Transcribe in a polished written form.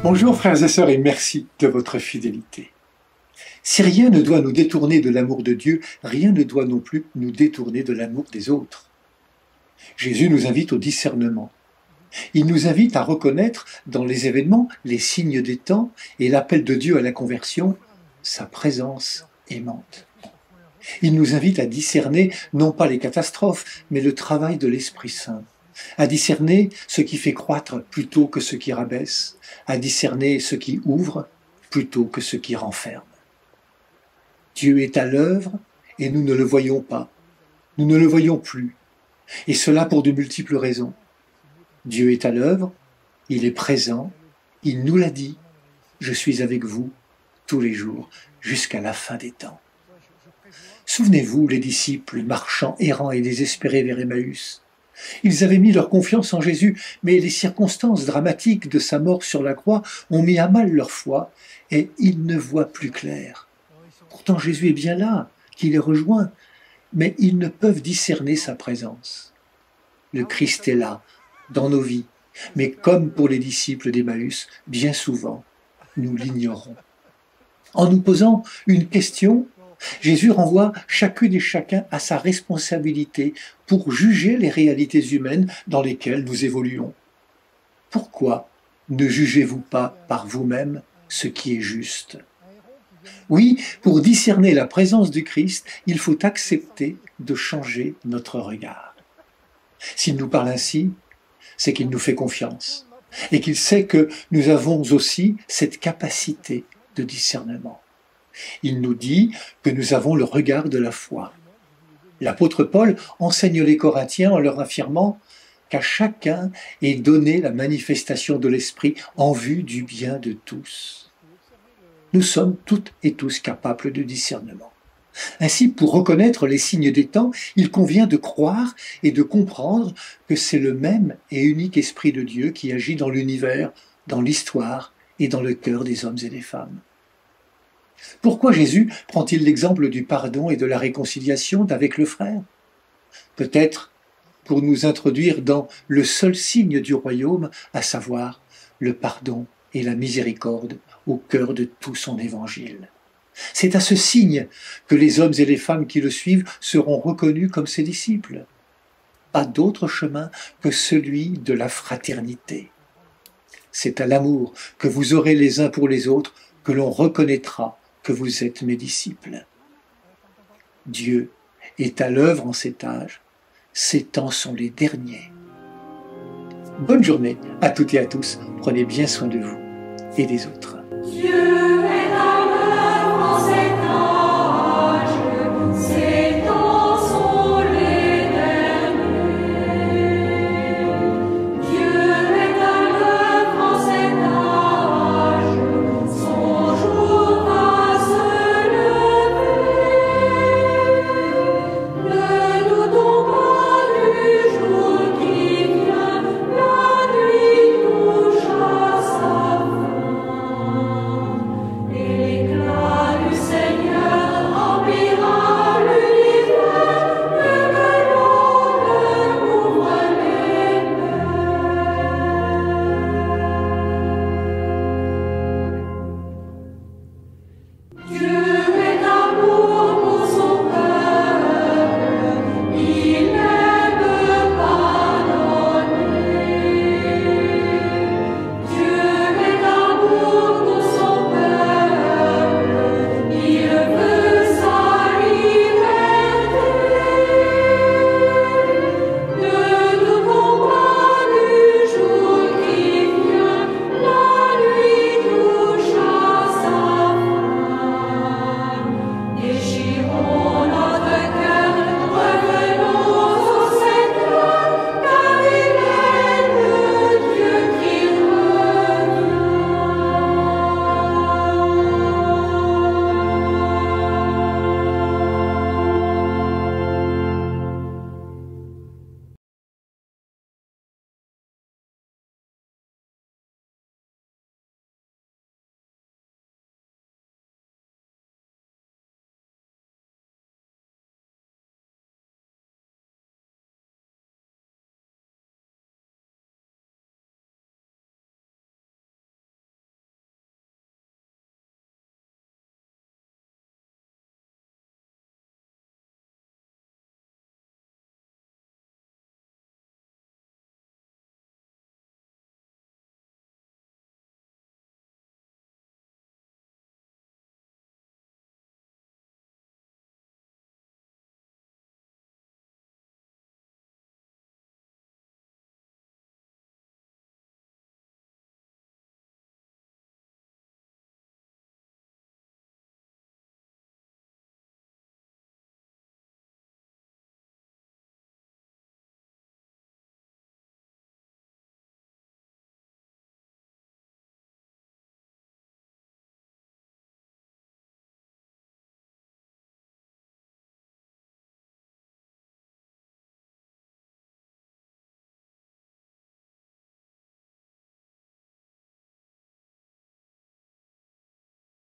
Bonjour frères et sœurs et merci de votre fidélité. Si rien ne doit nous détourner de l'amour de Dieu, rien ne doit non plus nous détourner de l'amour des autres. Jésus nous invite au discernement. Il nous invite à reconnaître dans les événements les signes des temps et l'appel de Dieu à la conversion, sa présence aimante. Il nous invite à discerner non pas les catastrophes, mais le travail de l'Esprit Saint, à discerner ce qui fait croître plutôt que ce qui rabaisse, à discerner ce qui ouvre plutôt que ce qui renferme. Dieu est à l'œuvre et nous ne le voyons pas, nous ne le voyons plus, et cela pour de multiples raisons. Dieu est à l'œuvre, il est présent, il nous l'a dit, je suis avec vous tous les jours jusqu'à la fin des temps. Souvenez-vous, les disciples marchant errants et désespérés vers Emmaüs. Ils avaient mis leur confiance en Jésus, mais les circonstances dramatiques de sa mort sur la croix ont mis à mal leur foi et ils ne voient plus clair. Pourtant Jésus est bien là, qui les rejoint, mais ils ne peuvent discerner sa présence. Le Christ est là, dans nos vies, mais comme pour les disciples d'Emmaüs, bien souvent, nous l'ignorons. En nous posant une question, Jésus renvoie chacune et chacun à sa responsabilité pour juger les réalités humaines dans lesquelles nous évoluons. Pourquoi ne jugez-vous pas par vous-même ce qui est juste ? Oui, pour discerner la présence du Christ, il faut accepter de changer notre regard. S'il nous parle ainsi, c'est qu'il nous fait confiance et qu'il sait que nous avons aussi cette capacité de discernement. Il nous dit que nous avons le regard de la foi. L'apôtre Paul enseigne les Corinthiens en leur affirmant qu'à chacun est donnée la manifestation de l'Esprit en vue du bien de tous. Nous sommes toutes et tous capables de discernement. Ainsi, pour reconnaître les signes des temps, il convient de croire et de comprendre que c'est le même et unique Esprit de Dieu qui agit dans l'univers, dans l'histoire et dans le cœur des hommes et des femmes. Pourquoi Jésus prend-il l'exemple du pardon et de la réconciliation d'avec le frère ? Peut-être pour nous introduire dans le seul signe du royaume, à savoir le pardon et la miséricorde au cœur de tout son évangile. C'est à ce signe que les hommes et les femmes qui le suivent seront reconnus comme ses disciples. Pas d'autre chemin que celui de la fraternité. C'est à l'amour que vous aurez les uns pour les autres que l'on reconnaîtra que vous êtes mes disciples. Dieu est à l'œuvre en cet âge, ces temps sont les derniers. Bonne journée à toutes et à tous, prenez bien soin de vous et des autres. Dieu